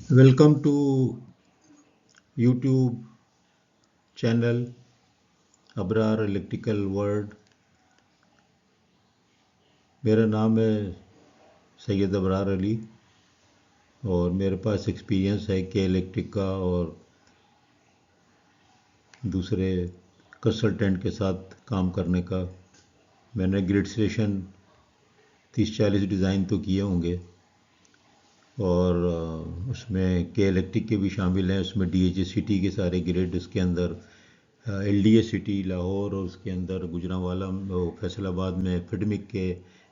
Welcome to YouTube channel Abrar electrical world. मेरा नाम है सैयद अबरार अली और मेरे पास एक्सपीरियंस है के इलेक्ट्रिक का और दूसरे कंसल्टेंट के साथ काम करने का। मैंने ग्रिड स्टेशन 30-40 डिज़ाइन तो किए होंगे और उसमें के इलेक्ट्रिक के भी शामिल हैं। उसमें DHCT के सारे ग्रिड, उसके अंदर LDA-सिटी लाहौर और उसके अंदर गुजरांवाला फैसलाबाद में फिडमिक के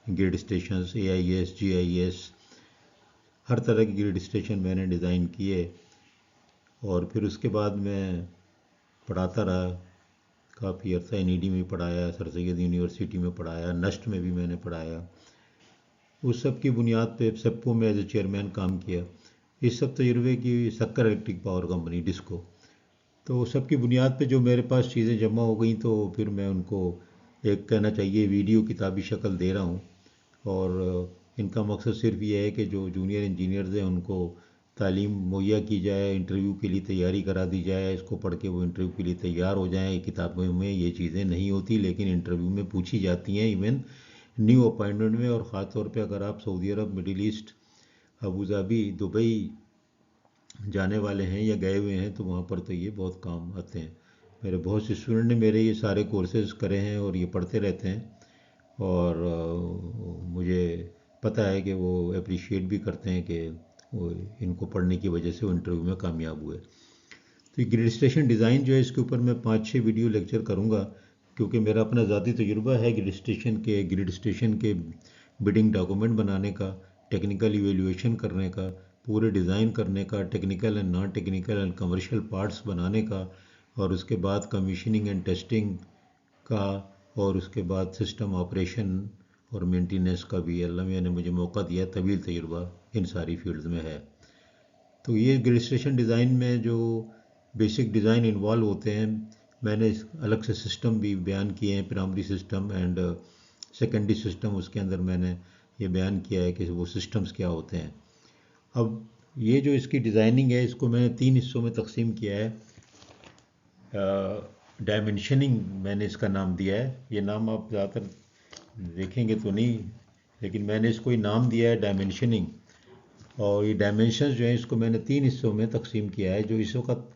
ग्रिड स्टेशन, AIS GIS हर तरह के ग्रिड स्टेशन मैंने डिज़ाइन किए। और फिर उसके बाद मैं पढ़ाता रहा काफ़ी अर्सा। NED में पढ़ाया, सर सैयद यूनिवर्सिटी में पढ़ाया, नस्ट में भी मैंने पढ़ाया। उस सब की बुनियाद पे सेप्को में एज ए चेयरमैन काम किया। इस सब तजुर्बे की सक्कर इलेक्ट्रिक पावर कंपनी डिस्को, तो सबकी बुनियाद पे जो मेरे पास चीज़ें जमा हो गई तो फिर मैं उनको एक कहना चाहिए वीडियो किताबी शक्ल दे रहा हूँ। और इनका मकसद सिर्फ ये है कि जो जूनियर इंजीनियर्स हैं उनको तालीम मुहैया की जाए, इंटरव्यू के लिए तैयारी करा दी जाए, इसको पढ़ के वो इंटरव्यू के लिए तैयार हो जाएं। किताबों में ये चीज़ें नहीं होती लेकिन इंटरव्यू में पूछी जाती हैं, इवन न्यू अपॉइंटमेंट में। और ख़ास तौर पे अगर आप Saudi Arab, Middle East, Abu Dhabi, Dubai जाने वाले हैं या गए हुए हैं तो वहाँ पर तो ये बहुत काम आते हैं। मेरे बहुत से स्टूडेंट ने मेरे ये सारे कोर्सेज करे हैं और ये पढ़ते रहते हैं और मुझे पता है कि वो अप्रिशिएट भी करते हैं कि वो इनको पढ़ने की वजह से वो इंटरव्यू में कामयाब हुए। तो ये ग्रिड स्टेशन डिज़ाइन जो है इसके ऊपर मैं 5-6 वीडियो लेक्चर करूँगा, क्योंकि मेरा अपना ज़ाती तजुर्बा है ग्रिड स्टेशन के बिडिंग डॉक्यूमेंट बनाने का, टेक्निकल इवेल्यूएशन करने का, पूरे डिज़ाइन करने का, technical and non technical and commercial parts बनाने का, और उसके बाद कमीशनिंग एंड टेस्टिंग का, और उसके बाद सिस्टम ऑपरेशन और मेंटेनेंस का भी। अल्लाह मियां ने मुझे मौका दिया, तवील तजुर्बा इन सारी फील्ड्स में है। तो ये ग्रिड स्टेशन डिज़ाइन में जो बेसिक डिज़ाइन इन्वॉल्व होते हैं, मैंने अलग से सिस्टम भी बयान किए हैं, primary system and secondary system. उसके अंदर मैंने ये बयान किया है कि वो सिस्टम्स क्या होते हैं। अब ये जो इसकी डिज़ाइनिंग है इसको मैंने 3 हिस्सों में तकसीम किया है। डायमेंशनिंग मैंने इसका नाम दिया है। ये नाम आप ज़्यादातर देखेंगे तो नहीं, लेकिन मैंने इसको ही नाम दिया है डायमेंशनिंग। और ये डायमेंशंस जो हैं इसको मैंने 3 हिस्सों में तकसीम किया है। जो इस वक्त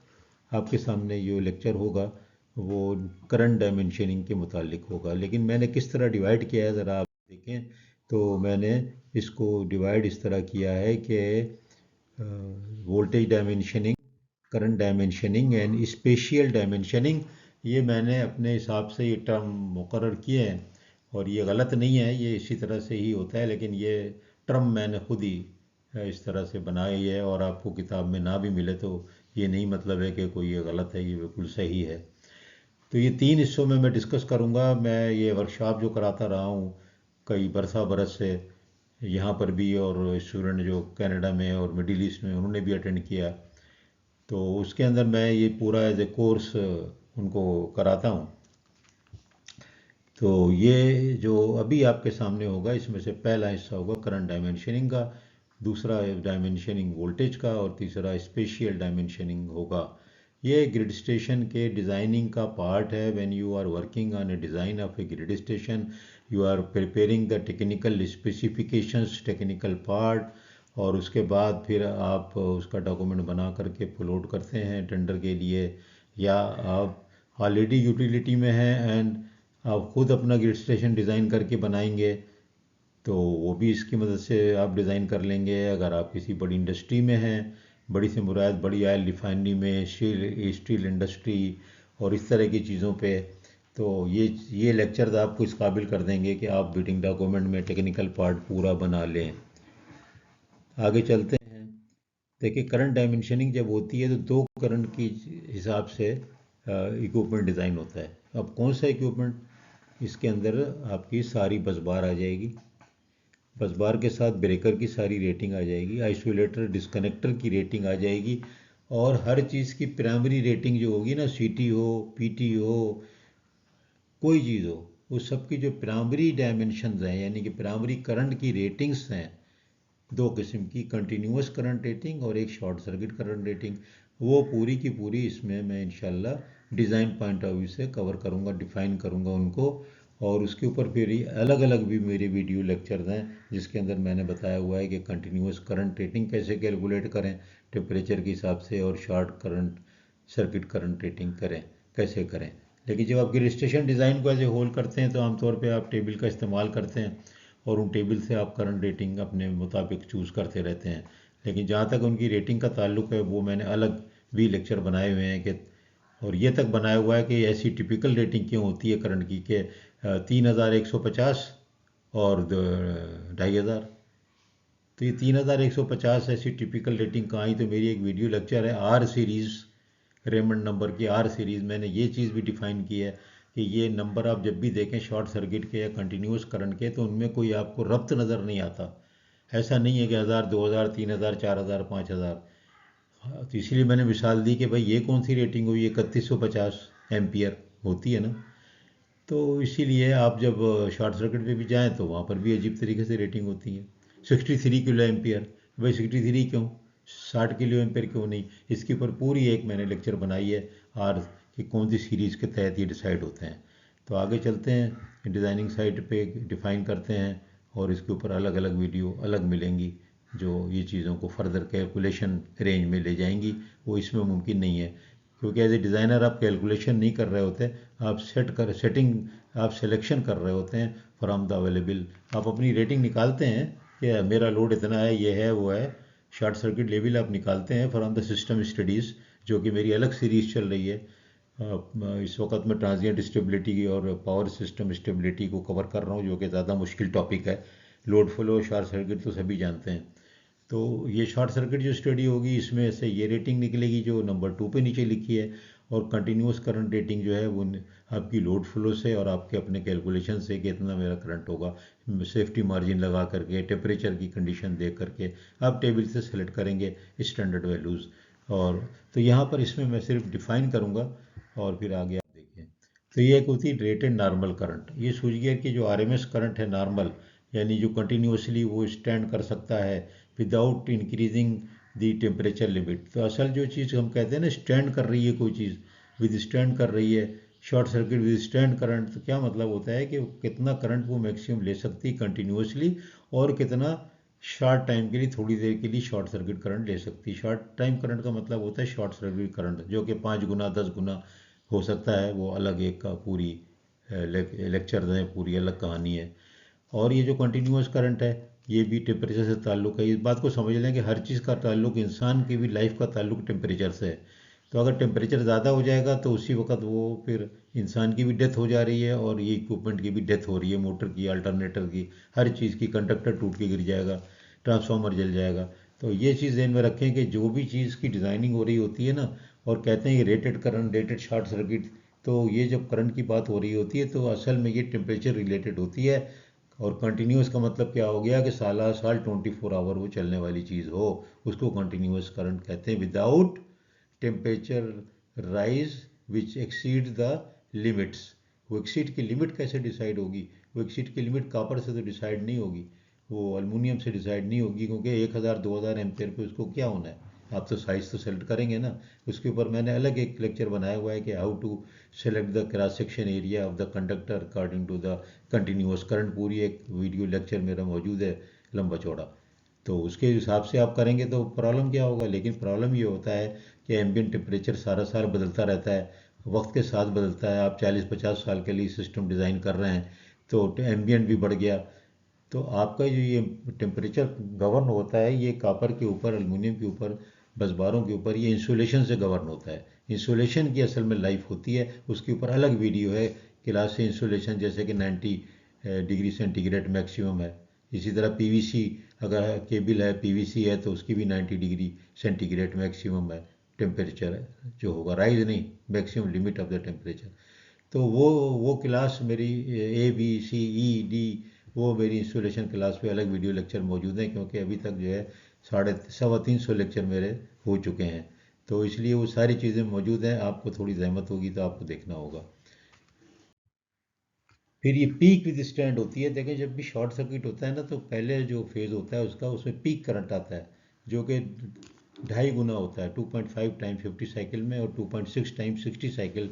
आपके सामने जो लेक्चर होगा वो करंट डायमेंशनिंग के मुतालिक होगा, लेकिन मैंने किस तरह डिवाइड किया है ज़रा आप देखें। तो मैंने इसको डिवाइड इस तरह किया है कि voltage dimensioning, current dimensioning and spatial dimensioning. ये मैंने अपने हिसाब से ये टर्म मुकर्रर किए हैं और ये गलत नहीं है, ये इसी तरह से ही होता है, लेकिन ये टर्म मैंने खुद ही इस तरह से बनाई है। और आपको किताब में ना भी मिले तो ये नहीं मतलब है कि कोई ये गलत है, ये बिल्कुल सही है। तो ये 3 हिस्सों में मैं डिस्कस करूँगा। मैं ये वर्कशॉप जो कराता रहा हूँ कई बरस से यहाँ पर भी, और स्टूडेंट जो कनाडा में और मिडिल ईस्ट में उन्होंने भी अटेंड किया, तो उसके अंदर मैं ये पूरा एज ए कोर्स उनको कराता हूँ। तो ये जो अभी आपके सामने होगा इसमें से पहला हिस्सा होगा करंट डायमेंशनिंग का, दूसरा डायमेंशनिंग वोल्टेज का, और तीसरा स्पेशियल डायमेंशनिंग होगा। ये ग्रिड स्टेशन के डिज़ाइनिंग का पार्ट है। When you are working on a design of a grid station, you are preparing the technical specifications, technical part, और उसके बाद फिर आप उसका डॉक्यूमेंट बना करके अपलोड करते हैं टेंडर के लिए। या आप ऑलरेडी यूटिलिटी में हैं एंड आप खुद अपना ग्रिड स्टेशन डिज़ाइन करके बनाएंगे तो वो भी इसकी मदद से आप डिज़ाइन कर लेंगे। अगर आप किसी बड़ी इंडस्ट्री में हैं, बड़ी से मुराद बड़ी ऑयल रिफाइनरी में, स्टील इंडस्ट्री और इस तरह की चीज़ों पे, तो ये लेक्चर्स आपको इस काबिल कर देंगे कि आप बिडिंग डॉक्यूमेंट में टेक्निकल पार्ट पूरा बना लें। आगे चलते हैं। देखिए, करंट डायमेंशनिंग जब होती है तो दो करंट की हिसाब से इक्विपमेंट डिज़ाइन होता है। अब कौन सा इक्विपमेंट, इसके अंदर आपकी सारी बस बार आ जाएगी, बस बार के साथ ब्रेकर की सारी रेटिंग आ जाएगी, आइसोलेटर डिस्कनेक्टर की रेटिंग आ जाएगी, और हर चीज़ की प्राइमरी रेटिंग जो होगी ना, CT हो, PT हो, कोई चीज़ हो, उस सब की जो प्राइमरी डायमेंशंस हैं यानी कि प्राइमरी करंट की रेटिंग्स हैं, दो किस्म की, कंटिन्यूस करंट रेटिंग और एक शॉर्ट सर्किट करंट रेटिंग। वो पूरी की पूरी इसमें मैं इंशाल्लाह डिज़ाइन पॉइंट ऑफ व्यू से कवर करूँगा, डिफ़ाइन करूँगा उनको। और उसके ऊपर फिर अलग अलग भी मेरे वीडियो लेक्चर्स हैं जिसके अंदर मैंने बताया हुआ है कि कंटिन्यूस करंट रेटिंग कैसे कैलकुलेट करें टेम्परेचर के हिसाब से, और short current circuit current rating करें कैसे करें। लेकिन जब आप गियर स्टेशन डिज़ाइन को ऐसे होल्ड करते हैं तो आमतौर पे आप टेबल का इस्तेमाल करते हैं और उन टेबल से आप करंट रेटिंग अपने मुताबिक चूज़ करते रहते हैं। लेकिन जहाँ तक उनकी रेटिंग का ताल्लुक है वो मैंने अलग भी लेक्चर बनाए हुए हैं कि, और ये तक बनाया हुआ है कि ऐसी टिपिकल रेटिंग क्यों होती है करंट की कि 3150 और 2500। तो ये 3150 ऐसी टिपिकल रेटिंग कहाँ आई, तो मेरी एक वीडियो लेक्चर है आर सीरीज़, रेमंड नंबर की आर सीरीज़, मैंने ये चीज़ भी डिफ़ाइन की है कि ये नंबर आप जब भी देखें शॉर्ट सर्किट के या कंटिन्यूस करंट के तो उनमें कोई आपको रब्त नज़र नहीं आता। ऐसा नहीं है कि 1000 2000 3000 4000 5000। तो इसलिए मैंने मिसाल दी कि भाई ये कौन सी रेटिंग हुई, 3150 एम्पियर होती है ना। तो इसीलिए आप जब शॉर्ट सर्किट पे भी जाएं तो वहाँ पर भी अजीब तरीके से रेटिंग होती है। 63 किलो एम्पियर, भाई 63 क्यों, 60 किलो एम्पियर क्यों नहीं। इसके ऊपर पूरी एक मैंने लेक्चर बनाई है आर कि कौन सी सीरीज़ के तहत ये डिसाइड होते हैं। तो आगे चलते हैं, डिज़ाइनिंग साइट पे डिफ़ाइन करते हैं और इसके ऊपर अलग अलग वीडियो अलग मिलेंगी जो ये चीज़ों को फर्दर कैलकुलेशन रेंज में ले जाएंगी। वो इसमें मुमकिन नहीं है क्योंकि एज ए डिज़ाइनर आप कैलकुलेशन नहीं कर रहे होते, आप सेटिंग, आप सिलेक्शन कर रहे होते हैं फ्रॉम द अवेलेबल। आप अपनी रेटिंग निकालते हैं कि मेरा लोड इतना है, ये है वो है। शॉर्ट सर्किट लेवल आप निकालते हैं फ्रॉम द सिस्टम स्टडीज़, जो कि मेरी अलग सीरीज़ चल रही है। इस वक्त मैं ट्रांजिएंट स्टेबिलिटी और पावर सिस्टम स्टेबिलिटी को कवर कर रहा हूँ जो कि ज़्यादा मुश्किल टॉपिक है। लोड फ्लो शॉर्ट सर्किट तो सभी जानते हैं। तो ये शॉर्ट सर्किट जो स्टडी होगी इसमें से ये रेटिंग निकलेगी जो नंबर 2 पे नीचे लिखी है, और कंटिन्यूस करंट रेटिंग जो है वो आपकी लोड फ्लो से और आपके अपने कैलकुलेशन से कि इतना मेरा करंट होगा, सेफ्टी मार्जिन लगा करके टेम्परेचर की कंडीशन देख करके आप टेबल से सेलेक्ट करेंगे स्टैंडर्ड वैल्यूज़। और तो यहाँ पर इसमें मैं सिर्फ डिफ़ाइन करूँगा और फिर आगे आप देखें। तो ये एक होती है रेटेड नॉर्मल करंट, ये स्विच गियर की जो आरएमएस करंट है नॉर्मल, यानी जो कंटिन्यूसली वो स्टैंड कर सकता है विदाउट इंक्रीजिंग दी टेम्परेचर लिमिट। तो असल जो चीज़ हम कहते हैं ना स्टैंड कर रही है कोई चीज़, विद स्टैंड कर रही है, short circuit with stand current, तो क्या मतलब होता है कि कितना करंट वो मैक्सिमम ले सकती है कंटिन्यूसली और कितना शॉर्ट टाइम के लिए, थोड़ी देर के लिए शॉर्ट सर्किट करंट ले सकती है। शॉर्ट टाइम करंट का मतलब होता है शॉर्ट सर्किट करंट जो कि 5 गुना 10 गुना हो सकता है, वो अलग एक का पूरी लेक्चर है, पूरी अलग कहानी है। और ये जो कंटिन्यूस करंट है ये भी टेम्परेचर से ताल्लुक़ है। इस बात को समझ लें कि हर चीज़ का ताल्लुक़, इंसान की भी लाइफ का ताल्लुक़ टेम्परेचर से है। तो अगर टेम्परेचर ज़्यादा हो जाएगा तो उसी वक्त वो फिर इंसान की भी डेथ हो जा रही है और ये इक्विपमेंट की भी डेथ हो रही है, मोटर की, अल्टरनेटर की, हर चीज़ की। कंडक्टर टूट के गिर जाएगा, ट्रांसफार्मर जल जाएगा। तो ये चीज़ ध्यान में रखें कि जो भी चीज़ की डिज़ाइनिंग हो रही होती है ना, और कहते हैं ये rated current, rated short circuit, तो ये जब करंट की बात हो रही होती है तो असल में ये टेम्परेचर रिलेटेड होती है। और कंटिन्यूस का मतलब क्या हो गया कि साला साल 24 आवर वो चलने वाली चीज़ हो, उसको कंटिन्यूस करंट कहते हैं। Without temperature rise which exceed the limits. वो एक्सीड की लिमिट कैसे डिसाइड होगी, वो एक्सीड की लिमिट कापर से तो डिसाइड नहीं होगी, वो एलुमिनियम से डिसाइड नहीं होगी, क्योंकि 1000 2000 एम्पेयर पे उसको क्या होना है, आप तो साइज़ तो सेलेक्ट करेंगे ना। उसके ऊपर मैंने अलग एक लेक्चर बनाया हुआ है कि how to select the cross section area of the conductor according to the continuous current. पूरी एक वीडियो लेक्चर मेरा मौजूद है लंबा चौड़ा। तो उसके हिसाब से आप करेंगे तो प्रॉब्लम क्या होगा, लेकिन प्रॉब्लम ये होता है कि एम्बियंट टेम्परेचर सारा साल बदलता रहता है, वक्त के साथ बदलता है। आप 40 50 साल के लिए सिस्टम डिज़ाइन कर रहे हैं तो एम्बियंट भी बढ़ गया, तो आपका जो ये टेम्परेचर गवर्न होता है ये कॉपर के ऊपर, एल्युमिनियम के ऊपर, बसबारों के ऊपर, ये इंसुलेशन से गवर्न होता है। इंसुलेशन की असल में लाइफ होती है, उसके ऊपर अलग वीडियो है क्लास से। इंसुलेशन जैसे कि 90 डिग्री सेंटीग्रेड मैक्सिमम है। इसी तरह पीवीसी, अगर केबल है पीवीसी है तो उसकी भी 90 डिग्री सेंटीग्रेड मैक्सिमम है टेम्परेचर है, जो होगा राइज नहीं, maximum limit of the temperature. तो वो क्लास मेरी ABCED, वो मेरी इंस्टॉलेशन क्लास पे अलग वीडियो लेक्चर मौजूद हैं, क्योंकि अभी तक जो है 350 लेक्चर मेरे हो चुके हैं। तो इसलिए वो सारी चीज़ें मौजूद हैं, आपको थोड़ी जहमत होगी तो आपको देखना होगा। फिर ये पीक विद स्टैंड होती है। देखें जब भी शॉर्ट सर्किट होता है ना, तो पहले जो फेज़ होता है उसका, उसमें पीक करंट आता है जो कि 2.5 गुना होता है, 2.5 टाइम 50 साइकिल में, और 2.6 टाइम 60 साइकिल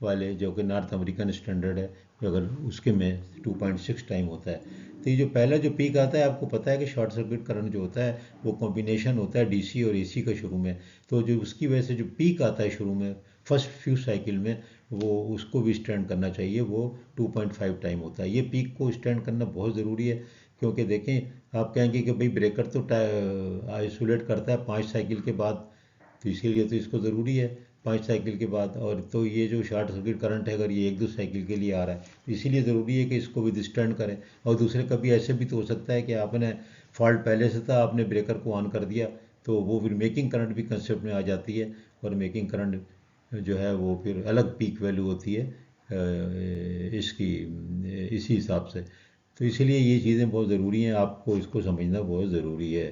वाले जो कि नॉर्थ अमेरिकन स्टैंडर्ड है, अगर उसके में 2.6 टाइम होता है। तो ये जो पहला जो पीक आता है, आपको पता है कि शॉर्ट सर्किट करंट जो होता है वो कॉम्बिनेशन होता है डीसी और एसी का शुरू में। तो जो उसकी वजह से जो पीक आता है शुरू में फर्स्ट फ्यू साइकिल में, वो उसको भी स्टैंड करना चाहिए, वो 2.5 टाइम होता है। ये पीक को स्टैंड करना बहुत ज़रूरी है, क्योंकि देखें आप कहेंगे कि भाई ब्रेकर तो आइसोलेट करता है 5 साइकिल के बाद, तो इसीलिए तो इसको ज़रूरी है 5 साइकिल के बाद। और तो ये जो शॉर्ट सर्किट करंट है, अगर ये 1-2 साइकिल के लिए आ रहा है, तो इसीलिए ज़रूरी है कि इसको भी विथस्टैंड करें। और दूसरे कभी ऐसे भी तो हो सकता है कि आपने फॉल्ट पहले से था, आपने ब्रेकर को ऑन कर दिया, तो वो फिर मेकिंग करंट भी कंसेप्ट में आ जाती है, और मेकिंग करंट जो है वो फिर अलग पीक वैल्यू होती है इसकी, इसी हिसाब से। तो इसीलिए ये चीज़ें बहुत ज़रूरी हैं, आपको इसको समझना बहुत ज़रूरी है।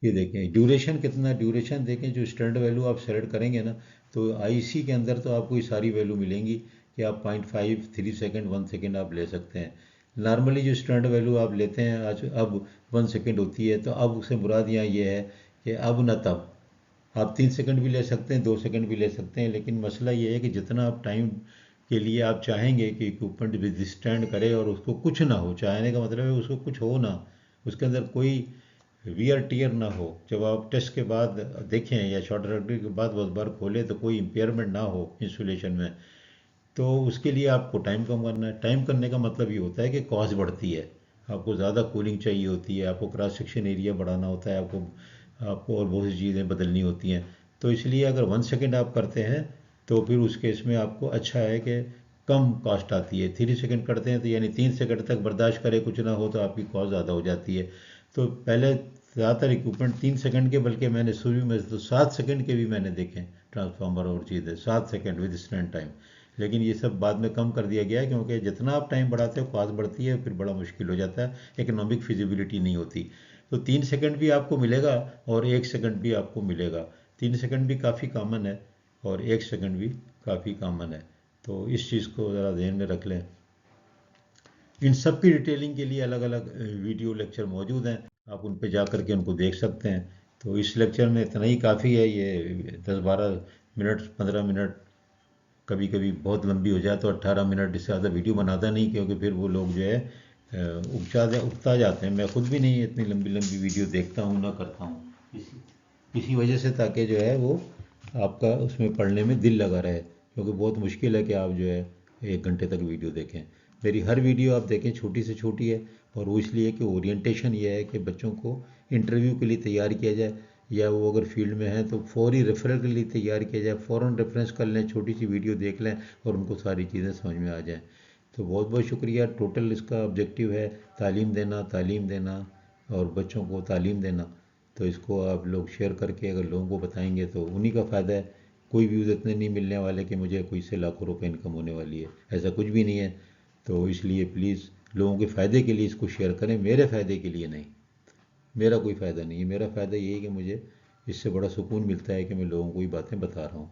ये देखें ड्यूरेशन कितना, ड्यूरेशन देखें जो स्टैंडर्ड वैल्यू आप सेलेक्ट करेंगे ना, तो आईसी के अंदर तो आपको ये सारी वैल्यू मिलेंगी कि आप 0.5, 3 सेकेंड, 1 सेकेंड आप ले सकते हैं। नॉर्मली जो स्टैंडर्ड वैल्यू आप लेते हैं आज, अब 1 सेकेंड होती है, तो अब उससे मुराद यहाँ ये है कि अब न तब। आप 3 सेकेंड भी ले सकते हैं, 2 सेकेंड भी ले सकते हैं, लेकिन मसला ये है कि जितना आप टाइम के लिए आप चाहेंगे कि इक्विपमेंट विथस्टैंड करे और उसको कुछ ना हो, चाहने का मतलब है उसको कुछ हो ना, उसके अंदर कोई वियर टियर ना हो, जब आप टेस्ट के बाद देखें या शॉर्ट सर्किट के बाद उस बार खोलें तो कोई इम्पेयरमेंट ना हो इंसुलेशन में, तो उसके लिए आपको टाइम कम करना है। टाइम करने का मतलब ये होता है कि कॉस्ट बढ़ती है, आपको ज़्यादा कूलिंग चाहिए होती है, आपको क्रॉस सेक्शन एरिया बढ़ाना होता है, आपको और बहुत सी चीज़ें बदलनी होती हैं। तो इसलिए अगर 1 सेकेंड आप करते हैं, तो फिर उस केस में आपको अच्छा है कि कम कॉस्ट आती है। 3 सेकेंड करते हैं तो यानी 3 सेकेंड तक बर्दाश्त करे कुछ ना हो, तो आपकी कॉस्ट ज़्यादा हो जाती है। तो पहले ज़्यादातर इक्विपमेंट 3 सेकेंड के, बल्कि मैंने शुरू में तो 7 सेकेंड के भी मैंने देखे ट्रांसफार्मर और चीज़ें, 7 सेकेंड विद स्टैंड टाइम। लेकिन ये सब बाद में कम कर दिया गया है, क्योंकि जितना आप टाइम बढ़ाते हो कॉस्ट बढ़ती है, फिर बड़ा मुश्किल हो जाता है, इकोनॉमिक फिजिबिलिटी नहीं होती। तो 3 सेकेंड भी आपको मिलेगा और 1 सेकेंड भी आपको मिलेगा। 3 सेकेंड भी काफ़ी कॉमन है और 1 सेकेंड भी काफ़ी कॉमन है, तो इस चीज़ को ज़रा ध्यान में रख लें। इन सब की डिटेलिंग के लिए अलग अलग वीडियो लेक्चर मौजूद हैं, आप उन पे जा कर के उनको देख सकते हैं। तो इस लेक्चर में इतना ही काफ़ी है, ये 10-12 मिनट, 15 मिनट, कभी कभी बहुत लंबी हो जाए तो 18 मिनट, इससे ज़्यादा वीडियो बनाता नहीं, क्योंकि फिर वो लोग जो है उकता जाते हैं। मैं खुद भी नहीं इतनी लंबी लंबी वीडियो देखता हूँ ना करता हूँ, इसी वजह से, ताकि जो है वो आपका उसमें पढ़ने में दिल लगा रहे, क्योंकि बहुत मुश्किल है कि आप जो है 1 घंटे तक वीडियो देखें। मेरी हर वीडियो आप देखें छोटी से छोटी है, और वो इसलिए कि ओरिएंटेशन ये है कि बच्चों को इंटरव्यू के लिए तैयार किया जाए, या वो अगर फील्ड में है तो फौरी रेफरल के लिए तैयार किया जाए, फ़ौरन रेफरेंस कर लें, छोटी सी वीडियो देख लें और उनको सारी चीज़ें समझ में आ जाएँ। तो बहुत बहुत शुक्रिया। टोटल इसका ऑब्जेक्टिव है तालीम देना, तालीम देना और बच्चों को तालीम देना। तो इसको आप लोग शेयर करके अगर लोगों को बताएंगे तो उन्हीं का फ़ायदा है। कोई व्यूज़ इतने नहीं मिलने वाले कि मुझे कोई से लाखों रुपए इनकम होने वाली है, ऐसा कुछ भी नहीं है। तो इसलिए प्लीज़ लोगों के फ़ायदे के लिए इसको शेयर करें, मेरे फ़ायदे के लिए नहीं। मेरा कोई फ़ायदा नहीं है, मेरा फ़ायदा ये है कि मुझे इससे बड़ा सुकून मिलता है कि मैं लोगों को ये बातें बता रहा हूँ।